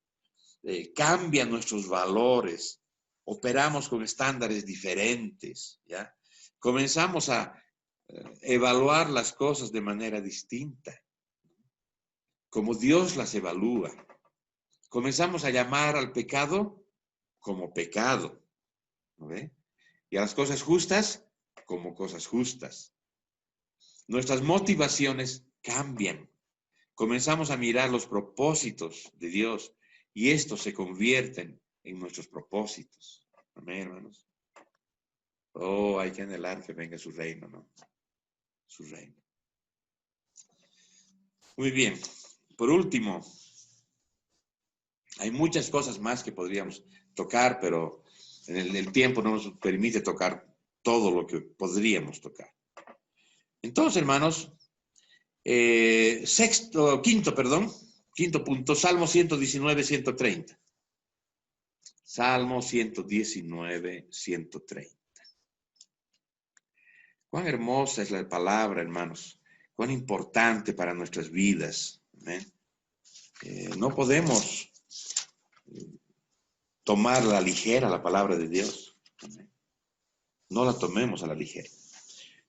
cambia nuestros valores, operamos con estándares diferentes, ¿ya? Comenzamos a evaluar las cosas de manera distinta, como Dios las evalúa. Comenzamos a llamar al pecado como pecado, ¿no ve? Y a las cosas justas como cosas justas. Nuestras motivaciones cambian. Comenzamos a mirar los propósitos de Dios y estos se convierten en nuestros propósitos. Amén, hermanos. Oh, hay que anhelar que venga su reino, ¿no? Su reino. Muy bien. Por último, hay muchas cosas más que podríamos tocar, pero el tiempo no nos permite tocar todo lo que podríamos tocar. Entonces, hermanos, quinto punto, Salmo 119, 130. Salmo 119, 130. Cuán hermosa es la palabra, hermanos. Cuán importante para nuestras vidas. No podemos tomar a la ligera la palabra de Dios. No la tomemos a la ligera.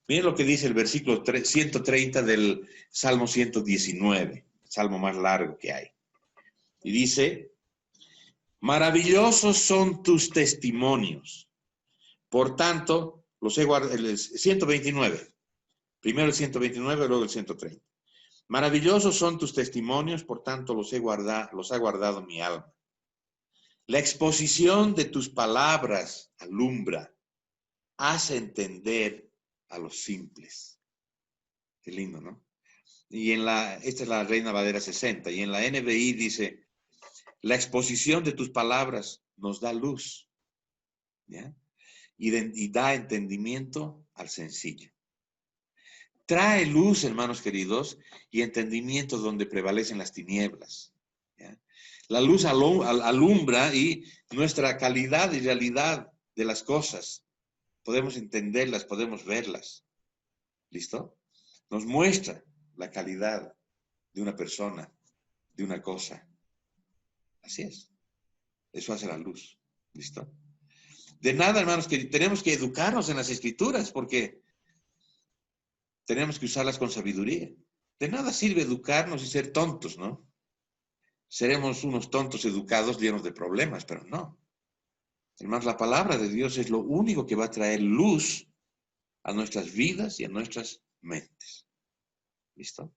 Miren lo que dice el versículo 130 del Salmo 119, el salmo más largo que hay. Y dice, maravillosos son tus testimonios. Por tanto, los he guardado, el 129. Primero el 129, luego el 130. Maravillosos son tus testimonios, por tanto los ha guardado mi alma. La exposición de tus palabras alumbra, hace entender a los simples. Qué lindo, ¿no? Y esta es la Reina Valera 60, y en la NBI dice, la exposición de tus palabras nos da luz, ¿ya? Y da entendimiento al sencillo. Trae luz, hermanos queridos, y entendimiento donde prevalecen las tinieblas, ¿ya? La luz alumbra y nuestra calidad y realidad de las cosas, podemos entenderlas, podemos verlas. ¿Listo? Nos muestra la calidad de una persona, de una cosa. Así es. Eso hace la luz. ¿Listo? De nada, hermanos, que tenemos que educarnos en las Escrituras porque tenemos que usarlas con sabiduría. De nada sirve educarnos y ser tontos, ¿no? Seremos unos tontos educados llenos de problemas, pero no. Hermanos, la palabra de Dios es lo único que va a traer luz a nuestras vidas y a nuestras mentes. ¿Listo?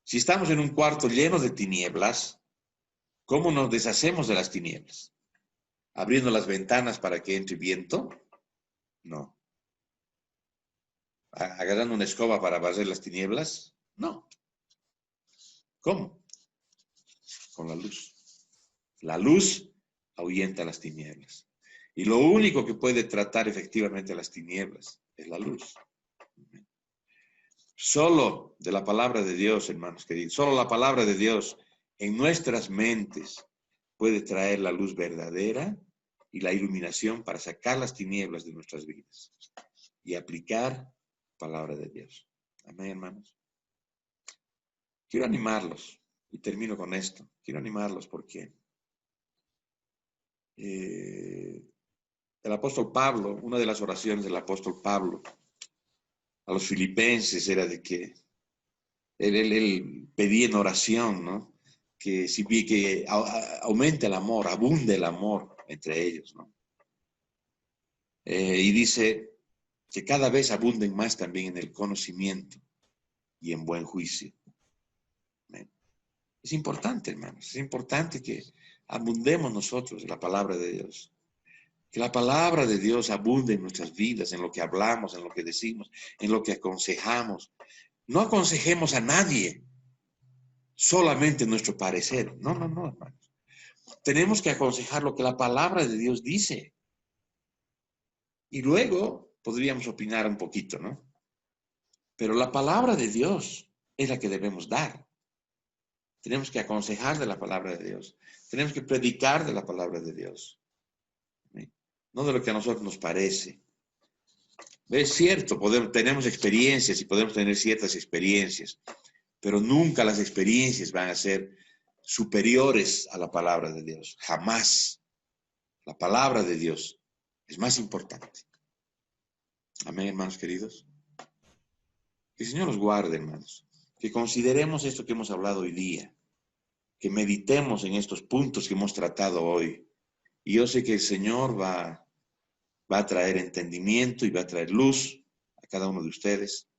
Si estamos en un cuarto lleno de tinieblas, ¿cómo nos deshacemos de las tinieblas? ¿Abriendo las ventanas para que entre viento? No. ¿Agarrando una escoba para barrer las tinieblas? No. ¿Cómo? Con la luz. La luz ahuyenta las tinieblas. Y lo único que puede tratar efectivamente las tinieblas es la luz. Solo de la palabra de Dios, hermanos queridos, solo la palabra de Dios en nuestras mentes puede traer la luz verdadera y la iluminación para sacar las tinieblas de nuestras vidas y aplicar la palabra de Dios. Amén, hermanos. Quiero animarlos, y termino con esto. Quiero animarlos porque el apóstol Pablo, una de las oraciones del apóstol Pablo a los filipenses era de que él pedía en oración, ¿no? Que aumente el amor, abunde el amor entre ellos, ¿no? Y dice que cada vez abunden más también en el conocimiento y en buen juicio. ¿Amén? Es importante, hermanos, es importante que abundemos nosotros en la palabra de Dios. Que la palabra de Dios abunde en nuestras vidas, en lo que hablamos, en lo que decimos, en lo que aconsejamos. No aconsejemos a nadie solamente nuestro parecer. No, hermanos. Tenemos que aconsejar lo que la palabra de Dios dice. Y luego podríamos opinar un poquito, ¿no? Pero la palabra de Dios es la que debemos dar. Tenemos que aconsejar de la palabra de Dios. Tenemos que predicar de la palabra de Dios. No de lo que a nosotros nos parece. Es cierto, tenemos experiencias y podemos tener ciertas experiencias, pero nunca las experiencias van a ser superiores a la palabra de Dios. Jamás. La palabra de Dios es más importante. Amén, hermanos queridos. Que el Señor los guarde, hermanos. Que consideremos esto que hemos hablado hoy día. Que meditemos en estos puntos que hemos tratado hoy. Y yo sé que el Señor va va a traer entendimiento y va a traer luz a cada uno de ustedes.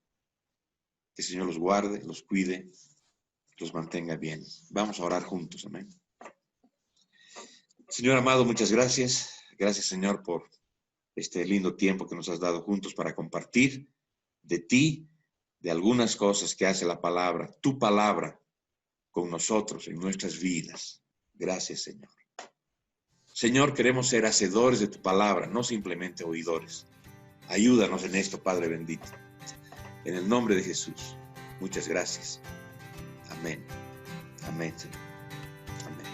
Que el Señor los guarde, los cuide, los mantenga bien. Vamos a orar juntos, amén. Señor amado, muchas gracias. Gracias, Señor, por este lindo tiempo que nos has dado juntos para compartir de ti, de algunas cosas que hace la palabra, tu palabra, con nosotros en nuestras vidas. Gracias, Señor. Señor, queremos ser hacedores de tu palabra, no simplemente oidores. Ayúdanos en esto, Padre bendito. En el nombre de Jesús. Muchas gracias. Amén. Amén, Señor. Amén.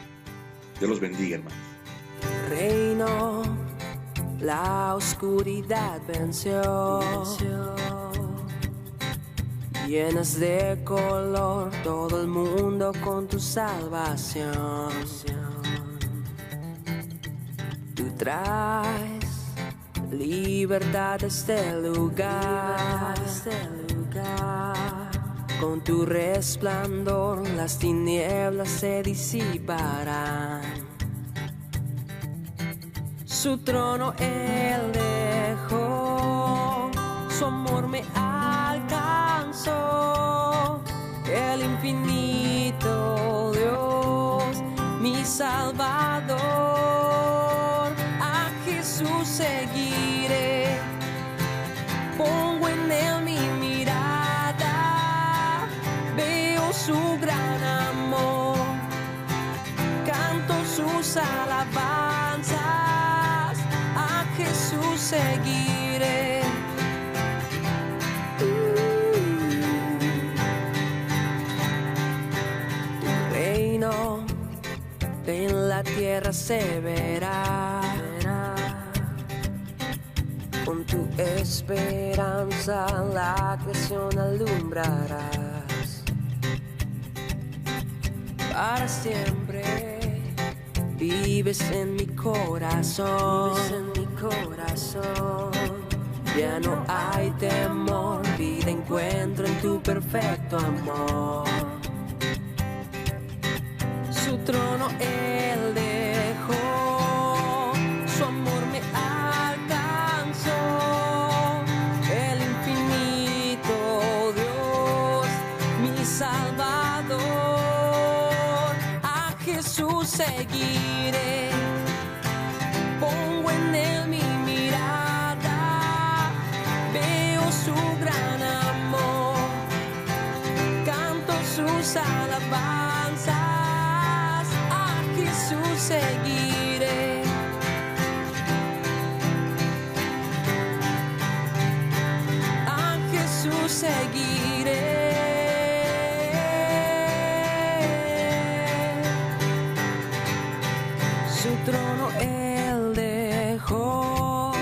Dios los bendiga, hermanos. Reino, la oscuridad venció. Llenas de color todo el mundo con tu salvación. Tú traes libertad a este lugar. Con tu resplandor las tinieblas se disiparán. Su trono él dejó, su amor me alcanzó. El infinito Dios, mi Salvador. A Jesús seguiré, pongo en él mi mirada. Veo su gran amor, canto sus alabanzas. A Jesús seguiré. Tu reino en la tierra se verá. Con tu esperanza la creación alumbrarás. Para siempre vives en mi corazón. Ya no hay temor, vida encuentro en tu perfecto amor. Su trono él dejó, su amor me alcanzó. El infinito Dios, mi Salvador. A Jesús seguiré, pongo en él mi mirada. Veo su gran amor, canto sus alabanzas. A Jesús seguiré. A Jesús seguiré. Su trono él dejó,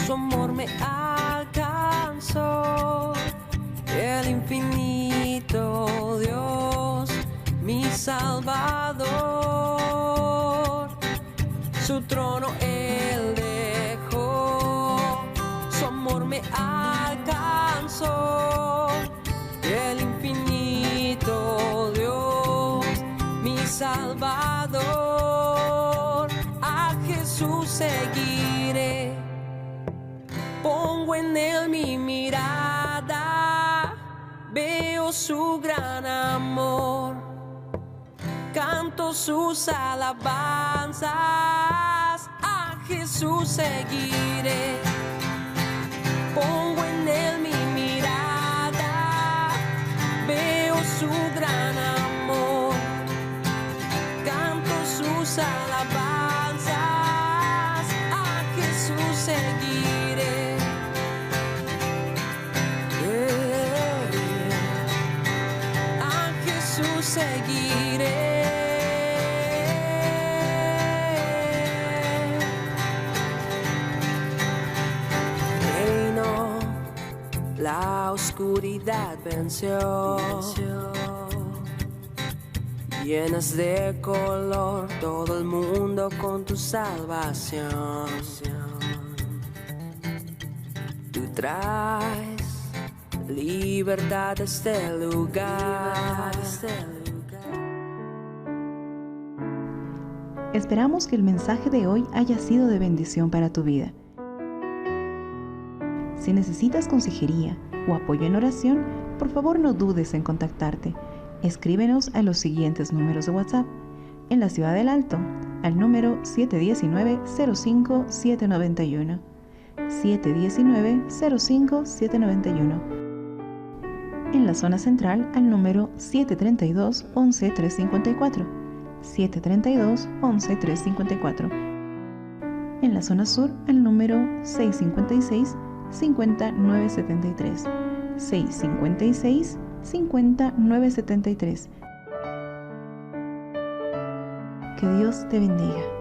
su amor me alcanzó. El infinito Dios, mi Salvador. Su trono él dejó, su amor me alcanzó. El infinito Dios, mi Salvador. A Jesús seguiré, pongo en él mi mirada. Veo su gran amor, canto sus alabanzas. A Jesús seguiré, pongo en él mi mirada. Veo su gran amor, canto sus alabanzas. A Jesús seguiré. A Jesús seguiré. Reino, la oscuridad venció. Llenas de color todo el mundo con tu salvación. Tú traes libertad a este lugar. Esperamos que el mensaje de hoy haya sido de bendición para tu vida. Si necesitas consejería o apoyo en oración, por favor no dudes en contactarte. Escríbenos a los siguientes números de WhatsApp. En la Ciudad del Alto, al número 719-05-791. 719-05-791. En la zona central, al número 732-11-354. 732-11-354. En la zona sur, al número 656-5973. 656-5973. Que Dios te bendiga.